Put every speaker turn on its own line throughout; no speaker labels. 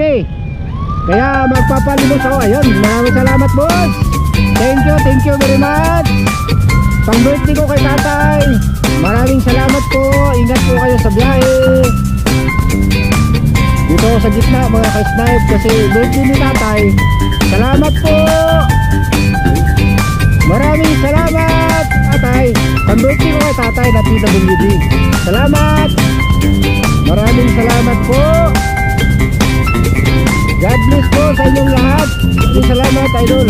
birthday. Kaya magpapalimos ako. Ayun, maraming salamat boss. Thank you very much. Pang birthday ko kay tatay. Maraming salamat po. Ingat po kayo sa biyahe. Dito sa gitna mga ka-snipe kasi birthday ni tatay. Salamat po. Maraming salamat tatay. Pang birthday ko kay tatay na PWD. Salamat. Maraming salamat po. God bless po sa inyong lahat. Maraming salamat idol.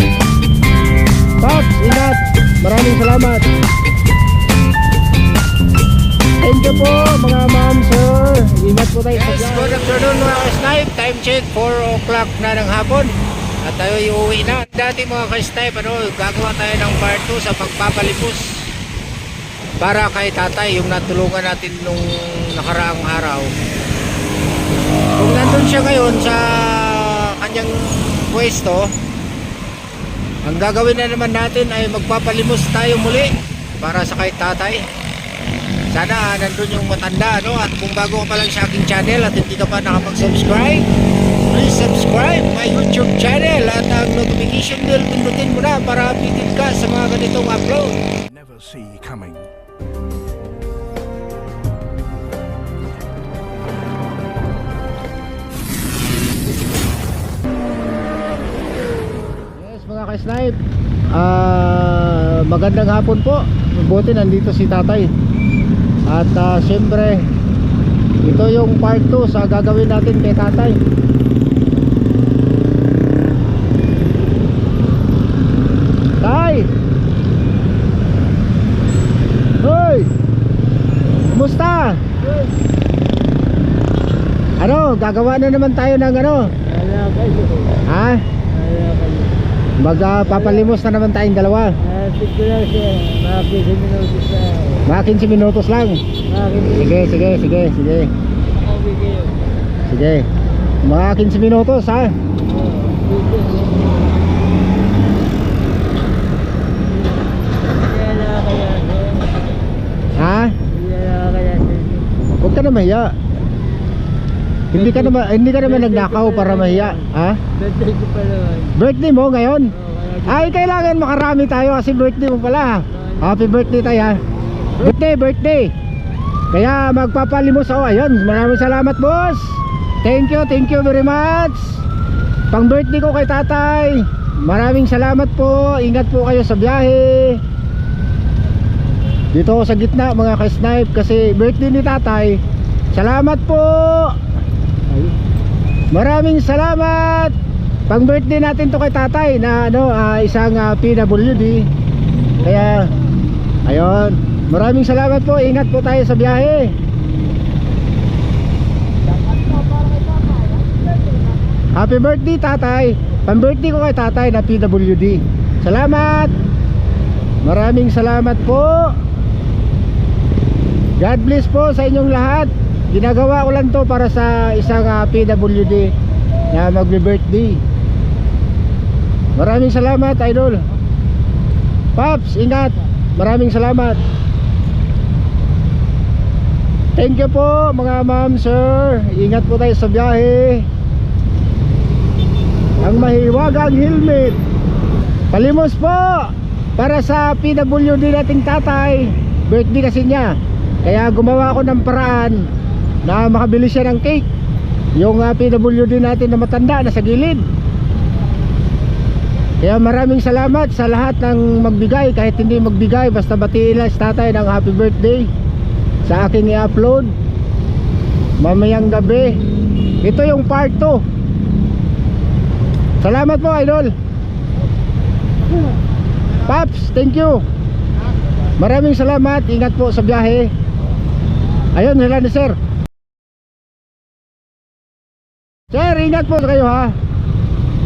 Pops, ingat. Maraming salamat. Thank you po mga ma'am, sir. Ingat po tayo. Yes, good afternoon mga ka-snipe. Time check 4 o'clock na ng hapon. At tayo iuwi na. Dati mga ka-snipe, gagawa tayo ng part 2 sa pagpapalimos para kay tatay, yung natulungan natin nung nakaraang araw. Kung nandun siya ngayon sa kanyang pwesto, ang gagawin na naman natin ay magpapalimos tayo muli para sa kay tatay. Sana nandun yung matanda, no? At kung bago ka pa lang sa aking channel at hindi ka pa nakapag-subscribe, please subscribe my YouTube channel at ang notification bell pindutin mo na para updated ka sa mga ganitong upload.
Never see coming.
Yes mga ka-snipe, magandang hapon po. Buti nandito si tatay. At syempre ito yung part 2 sa gagawin natin kay tatay. Tay! Hoy! Kumusta? Ano, gagawa na naman tayo ng ano? Ha? Magpapalimos na naman tayong dalawa. Mga 15 minutos lang. Sige. Sige. Mga 15 minutos ha. Ha? Huwag ka na mahiya. Hindi ka naman nagnakaw para mahiya. Ha?
Birthday ko pa naman.
Birthday mo ngayon? Ay, kailangan makarami tayo kasi birthday mo pala. Happy birthday tayo ha. Birthday. Kaya magpapalimos ako. Ayun, maraming salamat boss. Thank you very much. Pang birthday ko kay tatay. Maraming salamat po. Ingat po kayo sa biyahe. Dito ako sa gitna mga ka-snipe kasi birthday ni tatay. Salamat po. Maraming salamat. Pang birthday natin to kay tatay na isang PWD. Kaya ayun, maraming salamat po. Ingat po tayo sa biyahe. Happy birthday tatay. Pang birthday ko kay tatay na PWD. Salamat. Maraming salamat po. God bless po sa inyong lahat. Ginagawa ko lang to para sa isang PWD na magbe-birthday. Maraming salamat idol. Pops, ingat. Maraming salamat. Thank you po mga ma'am, sir. Ingat po tayo sa biyahe. Ang mahiwagang helmet. Palimos po para sa PWD nating tatay. Birthday kasi niya. Kaya gumawa ako ng paraan na makabili siya ng cake. Yung PWD natin na matanda na sa gilid. Kaya maraming salamat sa lahat ng magbigay. Kahit hindi magbigay, basta batiin lang si tatay ng happy birthday sa aking i-upload mamayang gabi. Ito yung part 2. Salamat po idol. Pops, thank you. Maraming salamat. Ingat po sa biyahe. Ayun, hila na sir. Sir, ingat po kayo ha.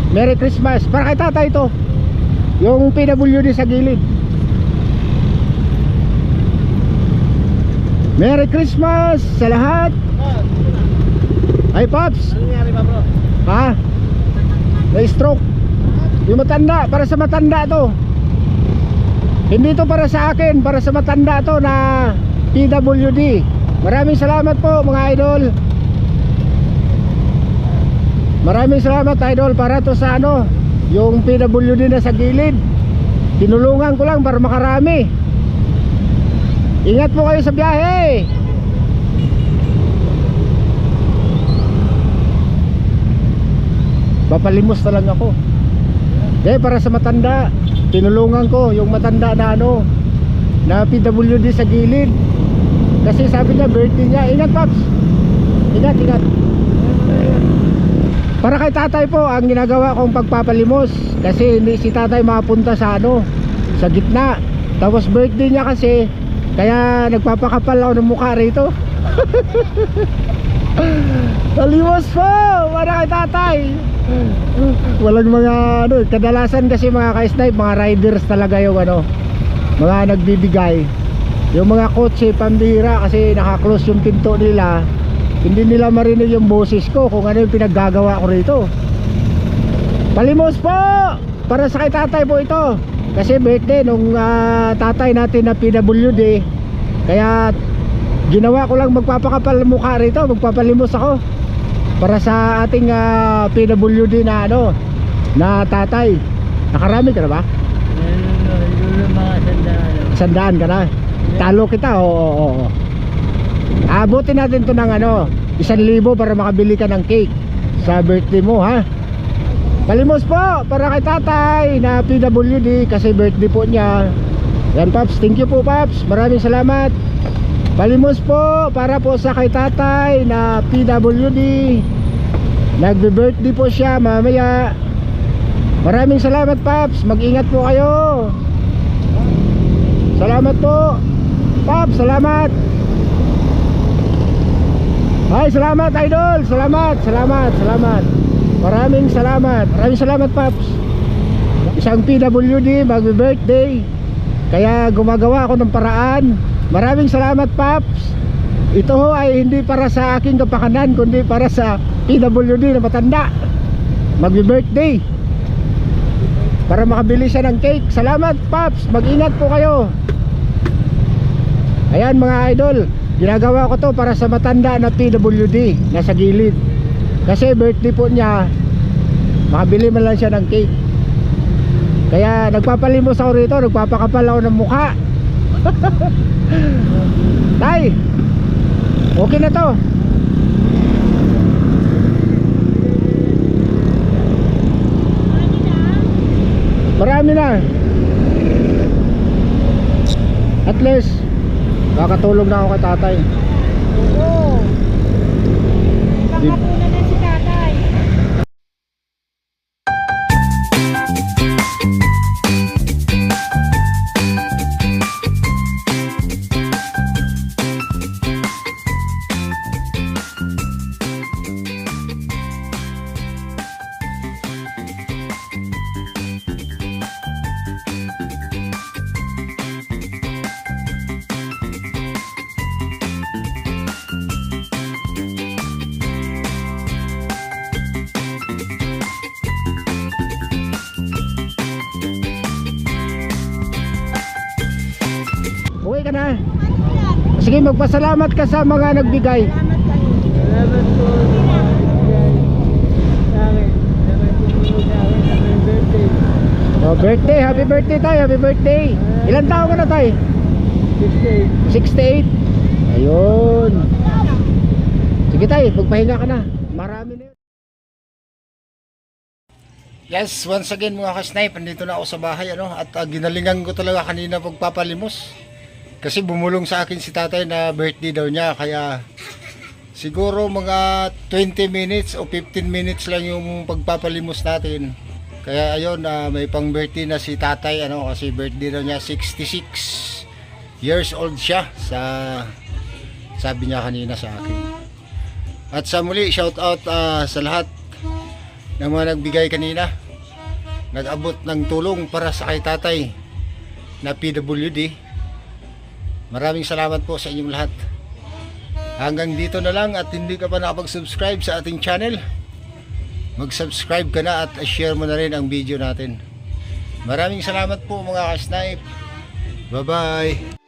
Merry Christmas. Para kay tatay ito. Yung PWD sa gilid. Merry Christmas sa lahat. Ay Pops.
Ano nangyari ba bro?
Ha? Na-stroke. Yung matanda, para sa matanda to. Hindi to para sa akin, para sa matanda to na PWD. Maraming salamat po mga idol. Maraming salamat idol, para to sa ano, yung PWD na sa gilid. Tinulungan ko lang para makarami. Ingat po kayo sa biyahe. Papalimos na lang ako. Para sa matanda, tinulungan ko yung matanda na ano, na PWD sa gilid. Kasi sabi niya birthday niya. Ingat Paps. Ingat, ingat. Para kay tatay po ang ginagawa kong pagpapalimos. Kasi hindi si tatay mapunta sa ano, sa gitna. Tapos birthday niya kasi, kaya nagpapakapal ako ng mukha rito. Palimos po para kay tatay. Walang mga ano, kadalasan kasi mga ka-snipe, mga riders talaga yung ano, mga nagbibigay. Yung mga kotse pambira kasi naka-close yung pinto nila, hindi nila marinig yung boses ko kung ano yung pinaggagawa ko rito. Palimos po para sa kay tatay po ito. Kasi birthday nung tatay natin na PWD. Kaya ginawa ko lang magpapakapal ng mukha rito, magpapalimos ako para sa ating PWD na ano, na tatay. Nakarami ka na ba?
Yung mga sandaan.
100 ka na? Talo kita, oo. Abutin natin to ng ano, 1,000 para makabili ka ng cake sa birthday mo, ha? Palimos po para kay tatay na PWD kasi birthday po niya. Yan Paps, thank you po Paps, maraming salamat. Palimos po para po sa kay tatay na PWD, nagbe-birthday po siya mamaya. Maraming salamat Paps, mag-ingat po kayo. Salamat po Paps, salamat. Ay, salamat idol, salamat. Maraming salamat Paps. Isang PWD magbe-birthday, kaya gumagawa ako ng paraan. Maraming salamat Paps. Ito ho ay hindi para sa aking kapakanan, kundi para sa PWD na matanda, magbe-birthday, para makabili siya ng cake. Salamat Paps, mag-ingat po kayo. Ayan mga idol, ginagawa ko to para sa matanda na PWD na sa gilid. Kasi birthday po niya, makabili man lang siya ng cake. Kaya nagpapalimos ako rito, nagpapakapal ako ng mukha. Tay, okay na to. Marami na. At least makakatulong na ako kay tatay.
Oo. Panghapunan na si tatay.
Uwi ka na. Sige, magpasalamat ka sa mga nagbigay.
Salamat po sa mga nagbigay sa akin. Salamat po sa akin sa my birthday.
Oh, birthday, happy birthday tayo, happy birthday. Ilan taon ka na tayo?
68.
68. Ayun. Sige tayo, magpahinga ka na. Marami na yun. Yes, once again mga ka-snipe, nandito na ako sa bahay ano, at ginalingan ko talaga kanina pagpapalimos. Kasi bumulong sa akin si tatay na birthday daw niya, kaya siguro mga 20 minutes o 15 minutes lang yung pagpapalimos natin. Kaya ayun, may pang birthday na si tatay ano, kasi birthday daw niya, 66 years old siya, sa sabi niya kanina sa akin. At sa muli, shout out sa lahat ng mga nagbigay kanina, nag-abot ng tulong para sa kay tatay na PWD. Maraming salamat po sa inyong lahat. Hanggang dito na lang, at hindi ka pa nakapag-subscribe sa ating channel, mag-subscribe ka na at share mo na rin ang video natin. Maraming salamat po mga ka-snipe. Bye bye.